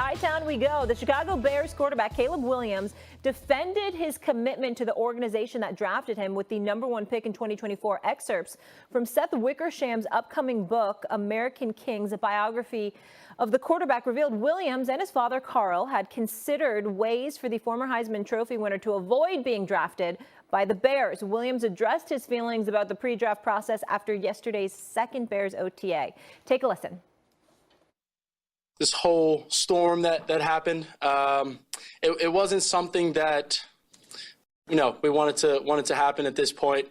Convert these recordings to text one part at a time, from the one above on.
Chi-Town we go. The Chicago Bears quarterback Caleb Williams defended his commitment to the organization that drafted him with the #1 pick in 2024. Excerpts from Seth Wickersham's upcoming book, American Kings, a biography of the quarterback, revealed Williams and his father, Carl, had considered ways for the former Heisman Trophy winner to avoid being drafted by the Bears. Williams addressed his feelings about the pre-draft process after yesterday's second Bears OTA. Take a listen. This whole storm that happened, it wasn't something that, we wanted to happen at this point.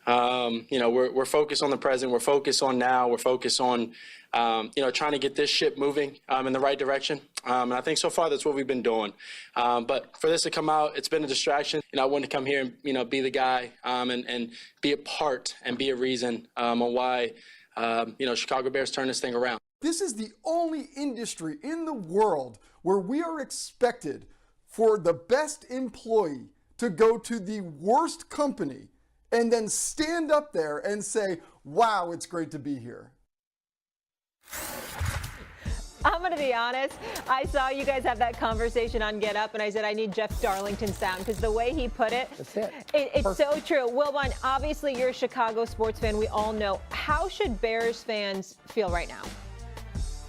We're focused on the present. We're focused on now. We're focused on, trying to get this ship moving in the right direction. And I think so far that's what we've been doing. But for this to come out, it's been a distraction. I wanted to come here and, be the guy and be a part and be a reason on why, Chicago Bears turn this thing around. This is the only industry in the world where we are expected for the best employee to go to the worst company and then stand up there and say, wow, it's great to be here. I'm going to be honest. I saw you guys have that conversation on Get Up, and I said I need Jeff Darlington's sound because the way he put it, it's so true. Wilbon, obviously you're a Chicago sports fan. We all know. How should Bears fans feel right now?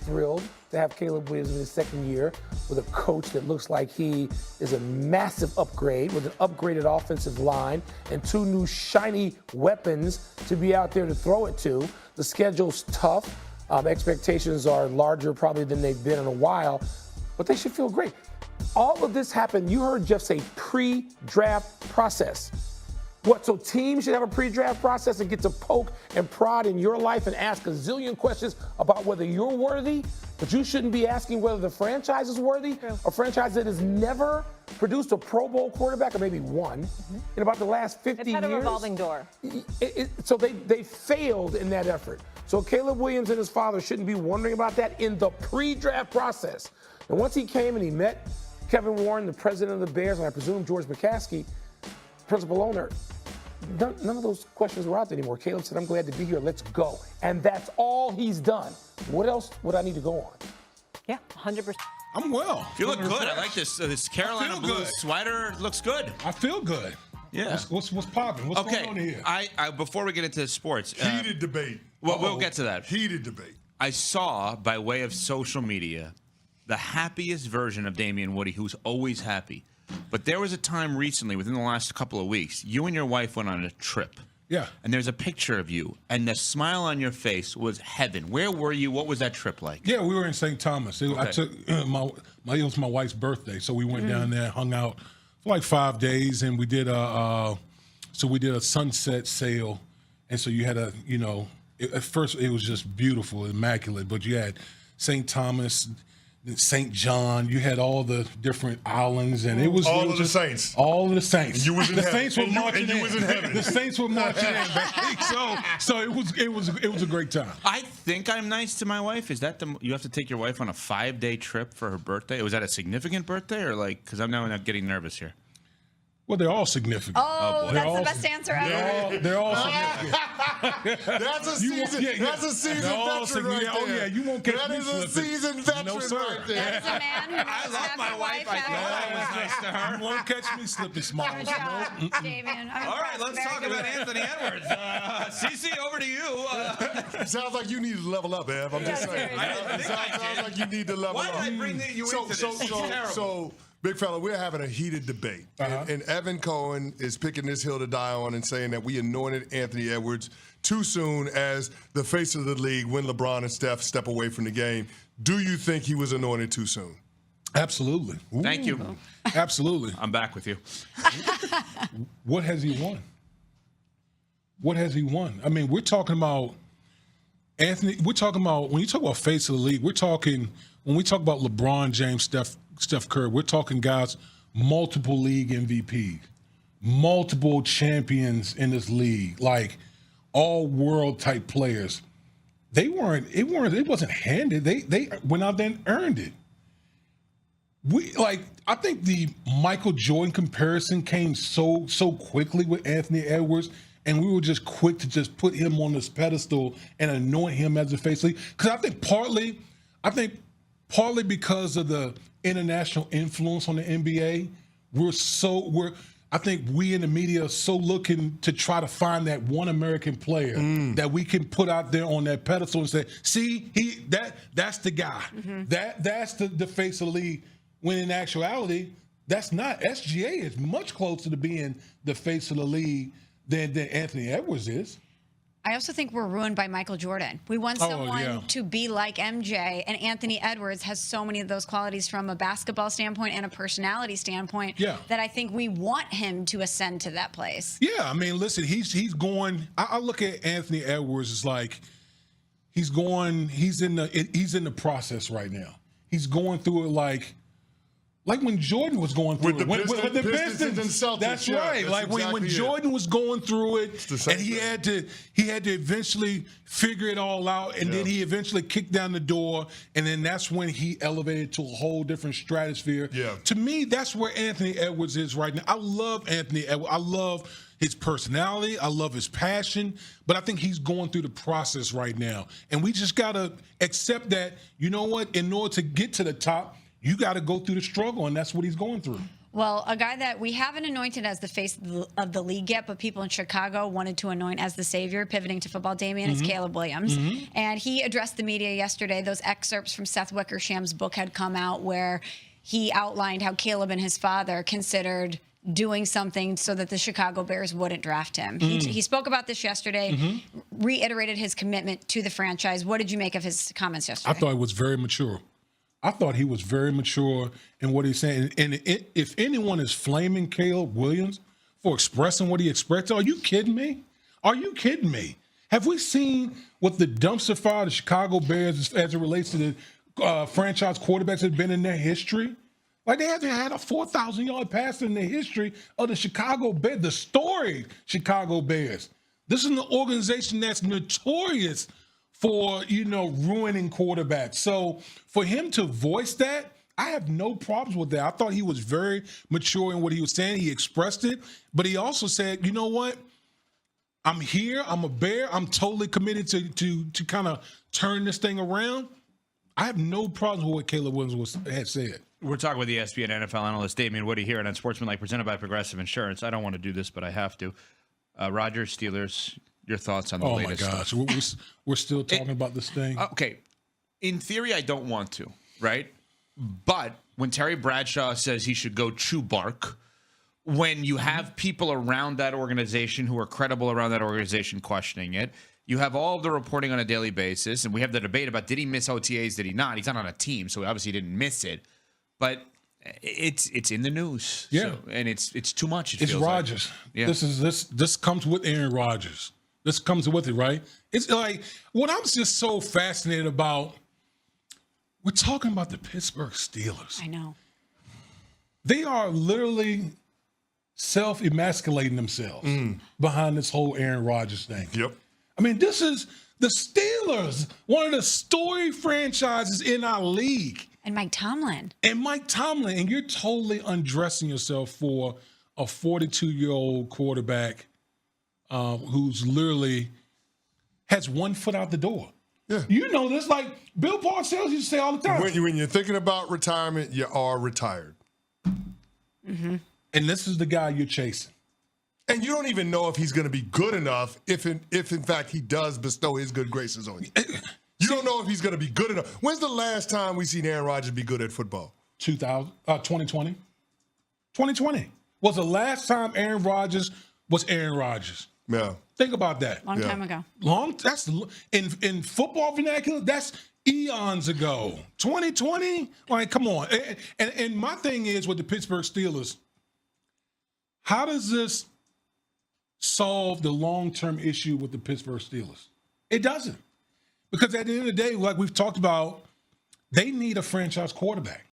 Thrilled to have Caleb Williams in his second year with a coach that looks like he is a massive upgrade with an upgraded offensive line and 2 new shiny weapons to be out there to throw it to. The schedule's tough. Expectations are larger probably than they've been in a while, but they should feel great. All of this happened, you heard Jeff say pre-draft process. What, so teams should have a pre-draft process and get to poke and prod in your life and ask a zillion questions about whether you're worthy, but you shouldn't be asking whether the franchise is worthy? True. A franchise that has never produced a Pro Bowl quarterback, or maybe one, in about the last 50 years. It's had a revolving door. So they failed in that effort. So Caleb Williams and his father shouldn't be wondering about that in the pre-draft process. And once he came and he met Kevin Warren, the president of the Bears, and I presume George McCaskey, principal owner, none of those questions were out there anymore. Caleb said, I'm glad to be here. Let's go. And that's all he's done. What else would I need to go on? Yeah, 100%. I'm well. You look good. I like this. This Carolina blue sweater looks good. I feel good. Yeah. What's popping? What's going on here? I before we get into sports. Heated debate. Well, we'll get to that. Heated debate. I saw, by way of social media, the happiest version of Damian Woody, who's always happy. But there was a time recently, within the last couple of weeks, you and your wife went on a trip. Yeah. And there's a picture of you, and the smile on your face was heaven. Where were you? What was that trip like? Yeah, we were in St. Thomas. I took it was my wife's birthday, so we went down there, hung out for like 5 days, and we did a sunset sail, and so you had at first it was just beautiful, immaculate, but you had St. Thomas, St. John, you had all the different islands, and it was all of the saints. All of the saints. You was in the heaven. saints were marching in. You was in heaven. The saints were marching in, baby. So it was a great time. I think I'm nice to my wife. Is that you have to take your wife on a 5-day trip for her birthday? Was that a significant birthday, or because I'm now getting nervous here? Well, they're all significant. Oh, that's the best answer ever. They're all significant. That's a seasoned veteran right there. Oh, yeah, you won't catch me slipping. That is a seasoned veteran right there. That is a man who knows I love my wife. I thought I was nice to her. You won't catch me slipping small. Good job, Damian. All right, let's talk about Anthony Edwards. CC, over to you. Sounds like you need to level up, Ev. I'm just saying. It sounds like you need to level up. Why did I bring you into this? So, big fella, we're having a heated debate. And Evan Cohen is picking this hill to die on and saying that we anointed Anthony Edwards too soon as the face of the league when LeBron and Steph step away from the game. Do you think he was anointed too soon? Absolutely. Ooh. Thank you. Absolutely. I'm back with you. What has he won? What has he won? I mean, we're talking about Anthony. We're talking about, when you talk about face of the league, when we talk about LeBron James, Steph Curry, we're talking guys, multiple league MVPs, multiple champions in this league, like all world type players. It wasn't handed. They went out there and earned it. I think the Michael Jordan comparison came so quickly with Anthony Edwards, and we were just quick to just put him on this pedestal and anoint him as the face of the league. Because I think partly because of the international influence on the NBA, I think we in the media are so looking to try to find that one American player that we can put out there on that pedestal and say, see, that's the guy. That's the face of the league. When in actuality, that's not. SGA is much closer to being the face of the league than Anthony Edwards is. I also think we're ruined by Michael Jordan. We want someone to be like MJ, and Anthony Edwards has so many of those qualities from a basketball standpoint and a personality standpoint that I think we want him to ascend to that place. Yeah, I mean, listen, he's going. I look at Anthony Edwards as like he's in the process right now. He's going through it like when Jordan was going through it. With the Pistons and Celtics. That's right. That's when Jordan was going through it, and he had to eventually figure it all out, and then he eventually kicked down the door, and then that's when he elevated to a whole different stratosphere. Yeah. To me, that's where Anthony Edwards is right now. I love Anthony Edwards. I love his personality. I love his passion, but I think he's going through the process right now, and we just gotta accept that. You know what? In order to get to the top, you got to go through the struggle, and that's what he's going through. Well, a guy that we haven't anointed as the face of the league yet, but people in Chicago wanted to anoint as the savior, pivoting to football, Damian, is Caleb Williams. And he addressed the media yesterday. Those excerpts from Seth Wickersham's book had come out where he outlined how Caleb and his father considered doing something so that the Chicago Bears wouldn't draft him. He spoke about this yesterday, reiterated his commitment to the franchise. What did you make of his comments yesterday? I thought it was very mature. I thought he was very mature in what he's saying. And if anyone is flaming Caleb Williams for expressing what he expressed, are you kidding me? Are you kidding me? Have we seen what the dumpster fire the Chicago Bears as it relates to the franchise quarterbacks that have been in their history? Like, they haven't had a 4,000-yard pass in the history of the Chicago Bears, the storied Chicago Bears. This is an organization that's notorious for, ruining quarterbacks. So for him to voice that, I have no problems with that. I thought he was very mature in what he was saying. He expressed it, but he also said, you know what? I'm here. I'm a Bear. I'm totally committed to kind of turn this thing around. I have no problems with what Caleb Williams had said. We're talking with the ESPN NFL analyst Damian Woody here on Sportsmanlike, presented by Progressive Insurance. I don't want to do this, but I have to. Rodgers, Steelers, your thoughts on the latest? Oh, my gosh. We're still talking about this thing. Okay. In theory, I don't want to, right? But when Terry Bradshaw says he should go chew bark, when you have people around that organization who are credible around that organization questioning it, you have all of the reporting on a daily basis, and we have the debate about did he miss OTAs, did he not? He's not on a team, so obviously he didn't miss it. But it's in the news. Yeah. So, and it's too much. It's Rodgers. Like. Yeah. This comes with Aaron Rodgers. This comes with it, right? It's like what I'm just so fascinated about. We're talking about the Pittsburgh Steelers. I know. They are literally self-emasculating themselves behind this whole Aaron Rodgers thing. Yep. I mean, this is the Steelers, one of the storied franchises in our league. And Mike Tomlin. And you're totally undressing yourself for a 42-year-old quarterback who's literally has one foot out the door. Yeah. You know this, like Bill Parcells used to say all the time. When you're thinking about retirement, you are retired. Mm-hmm. And this is the guy you're chasing. And you don't even know if he's going to be good enough if in fact he does bestow his good graces on you. You don't know if he's going to be good enough. When's the last time we seen Aaron Rodgers be good at football? 2020. 2020 was the last time Aaron Rodgers was Aaron Rodgers. Yeah. Think about that. Long time ago. That's in football vernacular, that's eons ago. 2020? Like, come on. And my thing is with the Pittsburgh Steelers, how does this solve the long-term issue with the Pittsburgh Steelers? It doesn't. Because at the end of the day, like we've talked about, they need a franchise quarterback.